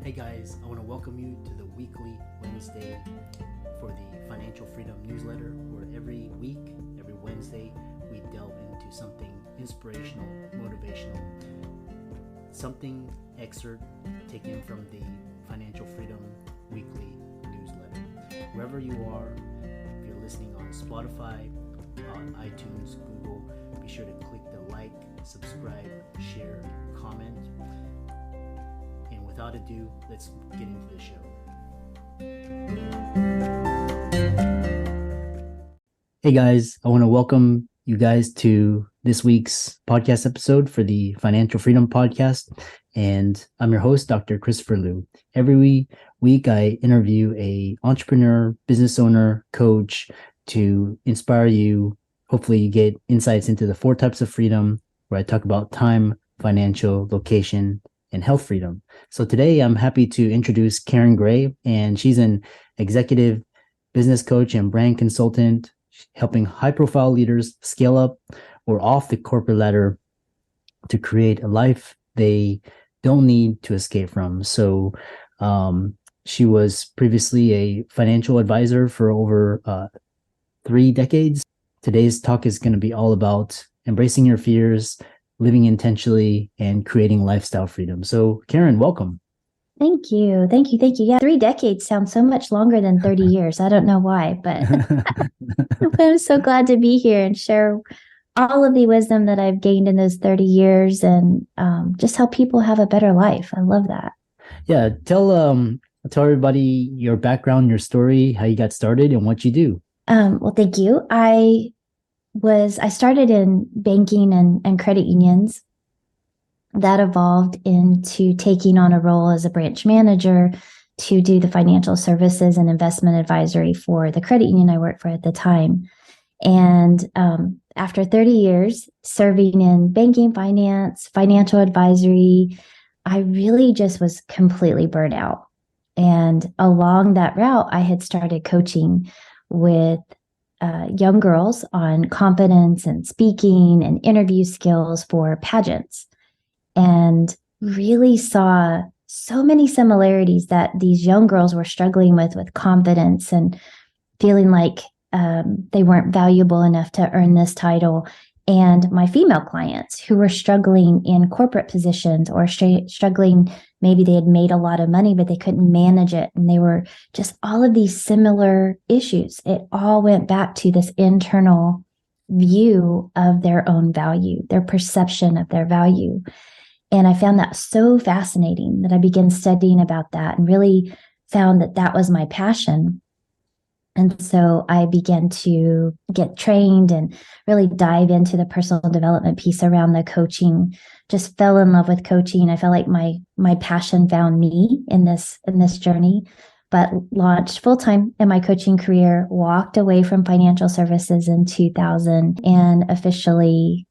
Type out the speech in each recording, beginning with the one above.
Hey guys, I want to welcome you to the weekly Wednesday for the Financial Freedom newsletter, where every week, every Wednesday, we delve into something inspirational, motivational, something excerpt taken from the Financial Freedom weekly newsletter. Wherever you are, if you're listening on Spotify, on iTunes, Google, be sure to click the like, subscribe, share, comment. And without ado, let's get into the show. Hey guys, I want to welcome you guys to this week's podcast episode for the Financial Freedom Podcast. And I'm your host, Dr. Christopher Liu. Every week, I interview an entrepreneur, business owner, coach to inspire you. Hopefully, you get insights into the 4 types of freedom, where I talk about time, financial, location, and health freedom. So today I'm happy to introduce Karen Gray, and she's an executive business coach and brand consultant, helping high-profile leaders scale up or off the corporate ladder to create a life they don't need to escape from. So she was previously a financial advisor for over 3 decades. Today's talk is going to be all about embracing your fears, living intentionally, and creating lifestyle freedom. So Karen, welcome. Thank you. Yeah, 3 decades sounds so much longer than 30 years. I don't know why, but I'm so glad to be here and share all of the wisdom that I've gained in those 30 years and just help people have a better life. I love that. Yeah, tell everybody your background, your story, how you got started, and what you do. Well, thank you. I started in banking and credit unions. That evolved into taking on a role as a branch manager to do the financial services and investment advisory for the credit union I worked for at the time. And after 30 years serving in banking, finance, financial advisory, I really just was completely burnt out. And along that route, I had started coaching with young girls on confidence and speaking and interview skills for pageants, and really saw so many similarities that these young girls were struggling with confidence and feeling like they weren't valuable enough to earn this title. And my female clients who were struggling in corporate positions or struggling, maybe they had made a lot of money, but they couldn't manage it. And they were just all of these similar issues. It all went back to this internal view of their own value, their perception of their value. And I found that so fascinating that I began studying about that and really found that that was my passion. And so I began to get trained and really dive into the personal development piece around the coaching. Just fell in love with coaching. I felt like my passion found me in this journey, but launched full-time in my coaching career, walked away from financial services in 2000 and officially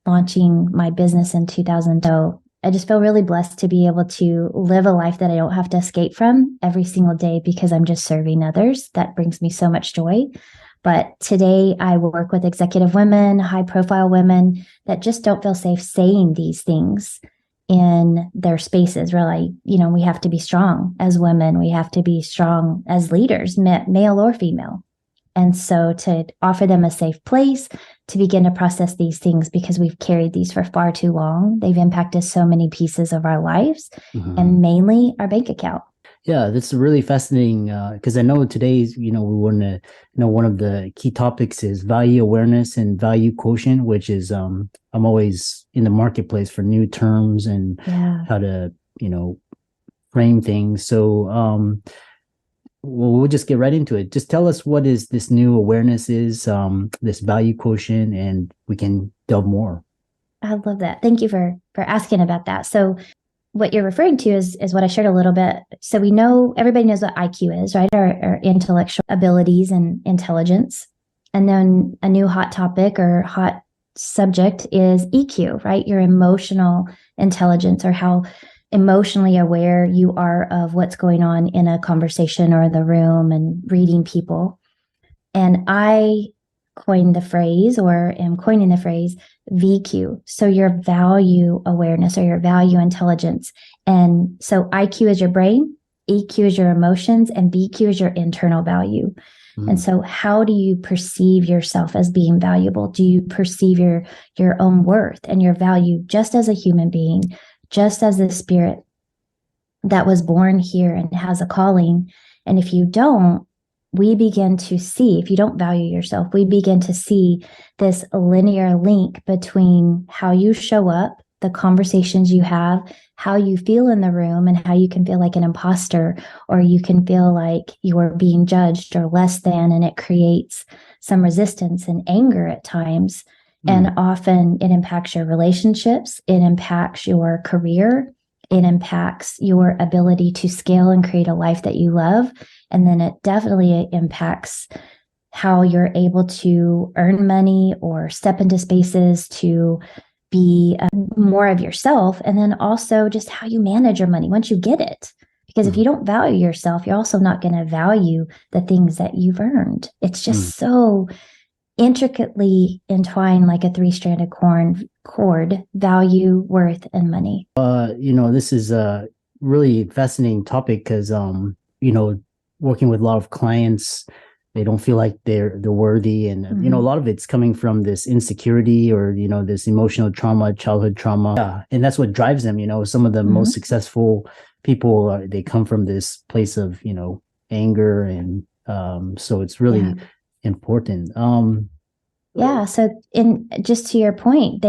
launching my business in 2000. So I just feel really blessed to be able to live a life that I don't have to escape from every single day because I'm just serving others. That brings me so much joy. But today I work with executive women, high profile women that just don't feel safe saying these things in their spaces. Really, we have to be strong as women. We have to be strong as leaders, male or female. And so to offer them a safe place to begin to process these things, because we've carried these for far too long. They've impacted so many pieces of our lives, and mainly our bank account. Yeah, that's really fascinating because I know today's, we want to know one of the key topics is value awareness and value quotient, which is I'm always in the marketplace for new terms and how to, frame things. So we'll just get right into it. Just tell us what is this new awareness is, this value quotient, and we can delve more. I love that. Thank you for asking about that. So what you're referring to is what I shared a little bit. So everybody knows what IQ is, right? Our intellectual abilities and intelligence. And then a new hot topic or hot subject is EQ, right? Your emotional intelligence, or how emotionally aware you are of what's going on in a conversation or the room and reading people. And I coined the phrase, or am coining the phrase, VQ. So your value awareness or your value intelligence. And so IQ is your brain, EQ is your emotions, and BQ is your internal value. And so how do you perceive yourself as being valuable? Do you perceive your own worth and your value just as a human being, just as a spirit that was born here and has a calling? And if you don't, we begin to see, if you don't value yourself, we begin to see this linear link between how you show up, the conversations you have, how you feel in the room, and how you can feel like an imposter, or you can feel like you're being judged or less than, and it creates some resistance and anger at times. And often it impacts your relationships, it impacts your career, it impacts your ability to scale and create a life that you love. And then it definitely impacts how you're able to earn money or step into spaces to be more of yourself. And then also just how you manage your money once you get it. Because if you don't value yourself, you're also not going to value the things that you've earned. It's just so intricately entwined like a three-stranded cord, value, worth, and money. This is a really fascinating topic because, working with a lot of clients, they don't feel like they're worthy. And, a lot of it's coming from this insecurity or, this emotional trauma, childhood trauma. Yeah. And that's what drives them. Some of the most successful people, they come from this place of, anger. And so it's really important. So just to your point,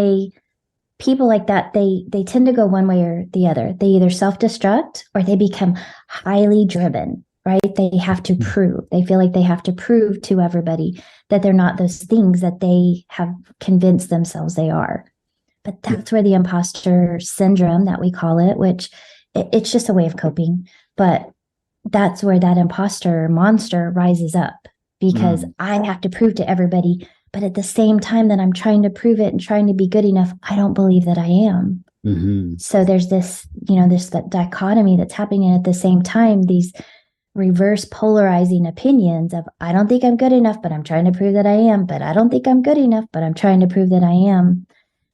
people like that, they tend to go one way or the other. They either self-destruct or they become highly driven, right? They have to prove. They feel like they have to prove to everybody that they're not those things that they have convinced themselves they are. But that's where the imposter syndrome that we call it, which it's just a way of coping. But that's where that imposter monster rises up because I have to prove to everybody. But at the same time that I'm trying to prove it and trying to be good enough, I don't believe that I am. So there's this, that dichotomy that's happening. And at the same time, these reverse polarizing opinions of, I don't think I'm good enough, but I'm trying to prove that I am. But I don't think I'm good enough, but I'm trying to prove that I am.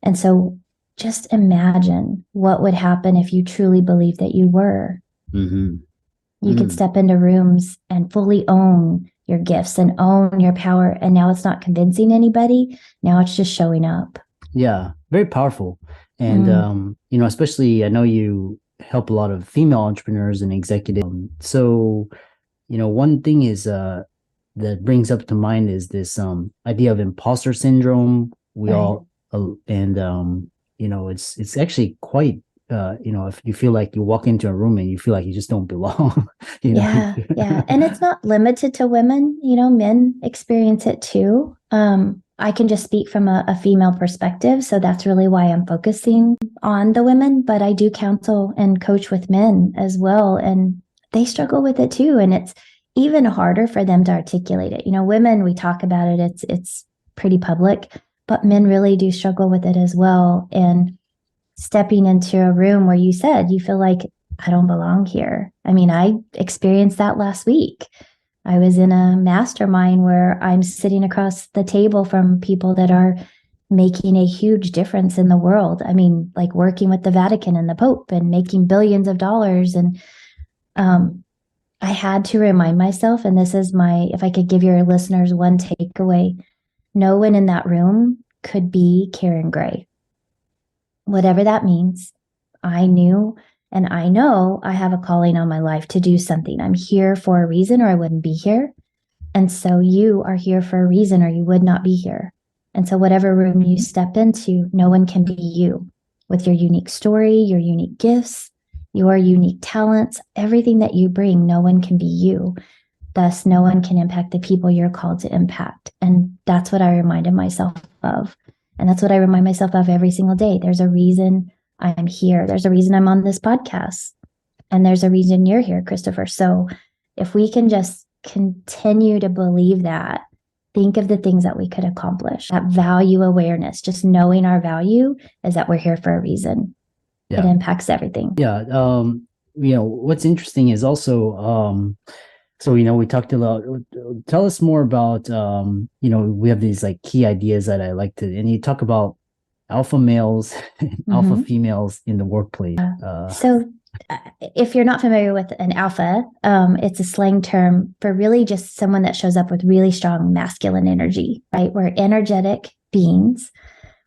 And so just imagine what would happen if you truly believed that you were. You could step into rooms and fully own your gifts and own your power. And now it's not convincing anybody. Now it's just showing up. Yeah, very powerful. And, especially I know you help a lot of female entrepreneurs and executives. So, one thing is that brings up to mind is this idea of imposter syndrome. We all, it's actually quite, if you feel like you walk into a room and you feel like you just don't belong, Yeah. And it's not limited to women, men experience it too. I can just speak from a female perspective. So that's really why I'm focusing on the women, but I do counsel and coach with men as well. And they struggle with it too. And it's even harder for them to articulate it. Women, we talk about it, it's pretty public, but men really do struggle with it as well. And stepping into a room where you said you feel like I don't belong here. I mean, I experienced that last week. I was in a mastermind where I'm sitting across the table from people that are making a huge difference in the world. I mean, like working with the Vatican and the Pope and making billions of dollars. And I had to remind myself, and this is if I could give your listeners one takeaway, no one in that room could be Karen Gray. Whatever that means, I knew and I know I have a calling on my life to do something. I'm here for a reason or I wouldn't be here. And so you are here for a reason or you would not be here. And so whatever room you step into, no one can be you with your unique story, your unique gifts, your unique talents, everything that you bring, no one can be you. Thus, no one can impact the people you're called to impact. And that's what I reminded myself of. And that's what I remind myself of every single day. There's a reason I'm here. There's a reason I'm on this podcast. And there's a reason you're here, Christopher. So if we can just continue to believe that, think of the things that we could accomplish. That value awareness, just knowing our value is that we're here for a reason. It impacts everything. What's interesting is also, we talked a lot. Tell us more about, we have these like key ideas that I like to, and you talk about alpha males and alpha females in the workplace. So if you're not familiar with an alpha, it's a slang term for really just someone that shows up with really strong masculine energy, right? We're energetic beings.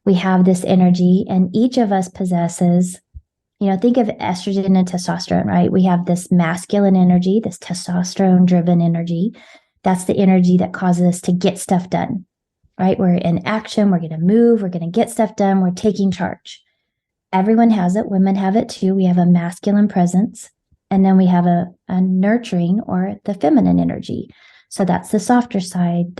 We have this energy, and each of us possesses, think of estrogen and testosterone, right? We have this masculine energy, this testosterone driven energy. That's the energy that causes us to get stuff done, right? We're in action. We're going to move. We're going to get stuff done. We're taking charge. Everyone has it. Women have it too. We have a masculine presence, and then we have a nurturing or the feminine energy. So that's the softer side.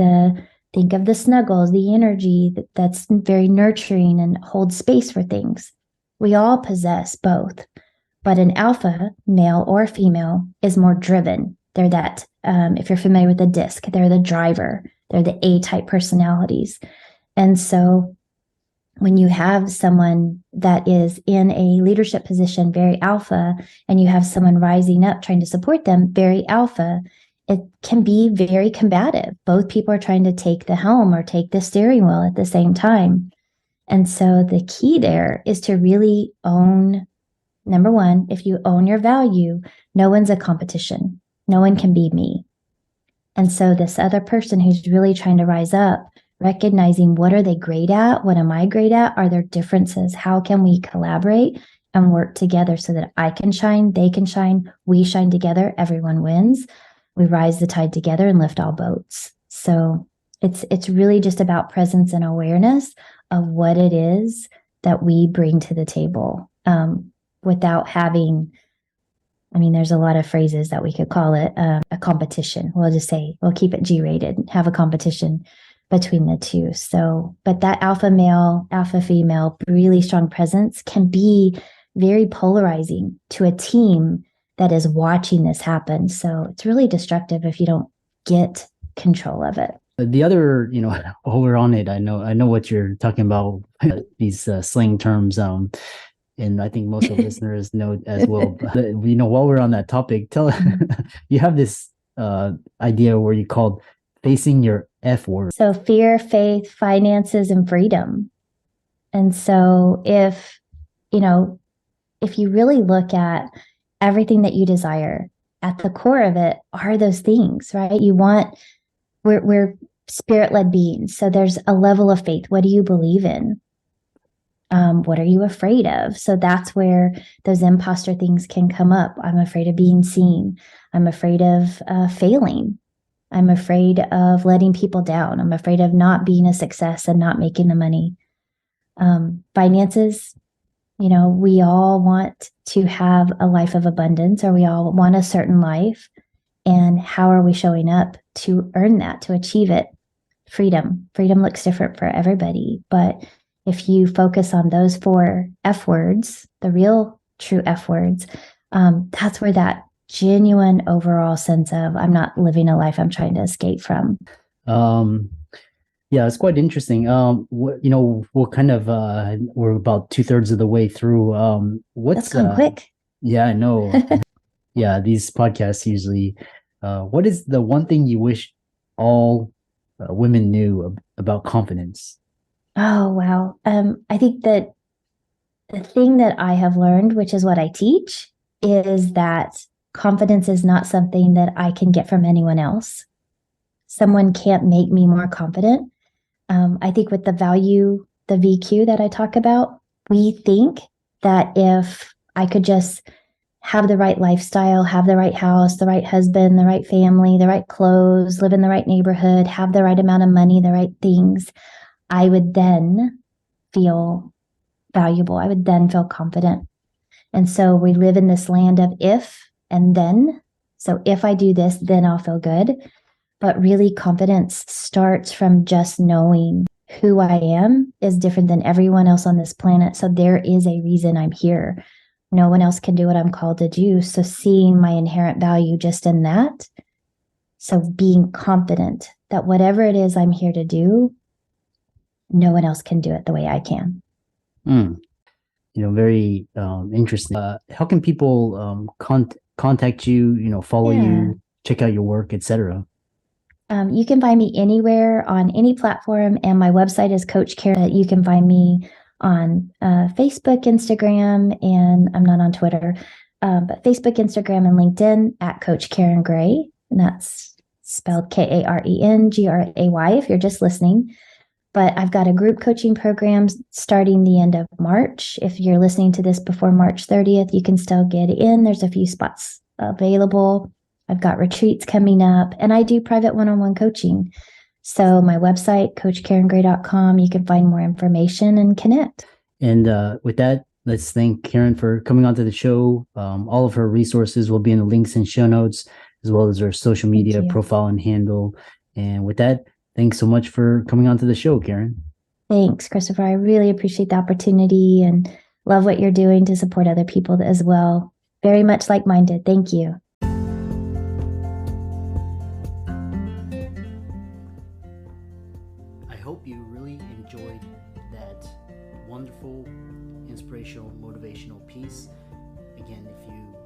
Think of the snuggles, the energy that's very nurturing and holds space for things. We all possess both, but an alpha, male or female, is more driven. They're that, if you're familiar with the disc, they're the driver. They're the A-type personalities. And so when you have someone that is in a leadership position, very alpha, and you have someone rising up trying to support them, very alpha, it can be very combative. Both people are trying to take the helm or take the steering wheel at the same time. And so the key there is to really own, number one, if you own your value, no one's a competition. No one can be me. And so this other person who's really trying to rise up, recognizing what are they great at? What am I great at? Are there differences? How can we collaborate and work together so that I can shine, they can shine, we shine together, everyone wins. We rise the tide together and lift all boats. So it's really just about presence and awareness of what it is that we bring to the table, without having, there's a lot of phrases that we could call it a competition. We'll just say, we'll keep it G-rated, have a competition between the two. So, but that alpha male, alpha female, really strong presence can be very polarizing to a team that is watching this happen. So it's really destructive if you don't get control of it. The other, while we're on it, I know what you're talking about, these slang terms, and I think most of the listeners know as well. But, while we're on that topic, you have this idea where you called facing your F word. So fear, faith, finances, and freedom. And so if you really look at everything that you desire, at the core of it are those things, right? We're spirit-led beings. So there's a level of faith. What do you believe in? What are you afraid of? So that's where those imposter things can come up. I'm afraid of being seen. I'm afraid of failing. I'm afraid of letting people down. I'm afraid of not being a success and not making the money. Finances, we all want to have a life of abundance, or we all want a certain life. And how are we showing up to earn that, to achieve it? Freedom looks different for everybody. But if you focus on those 4 F words, the real true F words, that's where that genuine overall sense of I'm not living a life I'm trying to escape from. Yeah, it's quite interesting. We're kind of we're about 2/3 of the way through. That's gone quick. Yeah, I know. Yeah, these podcasts usually. What is the one thing you wish all women knew about confidence? Oh, wow. I think that the thing that I have learned, which is what I teach, is that confidence is not something that I can get from anyone else. Someone can't make me more confident. I think with the value, the VQ that I talk about, we think that if I could just have the right lifestyle, have the right house, the right husband, the right family, the right clothes, live in the right neighborhood, have the right amount of money, the right things, I would then feel valuable. I would then feel confident. And so we live in this land of if and then. So if I do this, then I'll feel good. But really, confidence starts from just knowing who I am is different than everyone else on this planet. So there is a reason I'm here. No one else can do what I'm called to do. So seeing my inherent value just in that. So being confident that whatever it is I'm here to do, no one else can do it the way I can. Very interesting. How can people contact you, follow you, check out your work, etc.? You can find me anywhere on any platform, and my website is Coach Care. You can find me on Facebook, Instagram, and I'm not on Twitter, but Facebook, Instagram, and LinkedIn at Coach Karen Gray. And that's spelled KarenGray if you're just listening. But I've got a group coaching program starting the end of March. If you're listening to this before March 30th, you can still get in. There's a few spots available. I've got retreats coming up, and I do private one-on-one coaching. So my website, coachkarengray.com, you can find more information and connect. And with that, let's thank Karen for coming onto the show. All of her resources will be in the links and show notes, as well as her social media profile and handle. And with that, thanks so much for coming onto the show, Karen. Thanks, Christopher. I really appreciate the opportunity and love what you're doing to support other people as well. Very much like-minded. Thank you. I hope you really enjoyed that wonderful, inspirational, motivational piece. Again,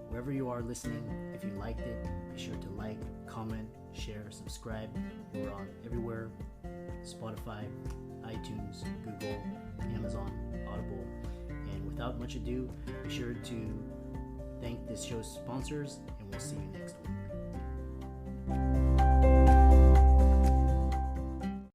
wherever you are listening, if you liked it, be sure to like, comment, share, subscribe. We're on everywhere: Spotify, iTunes, Google, Amazon, Audible. And without much ado, be sure to thank this show's sponsors, and we'll see you next week.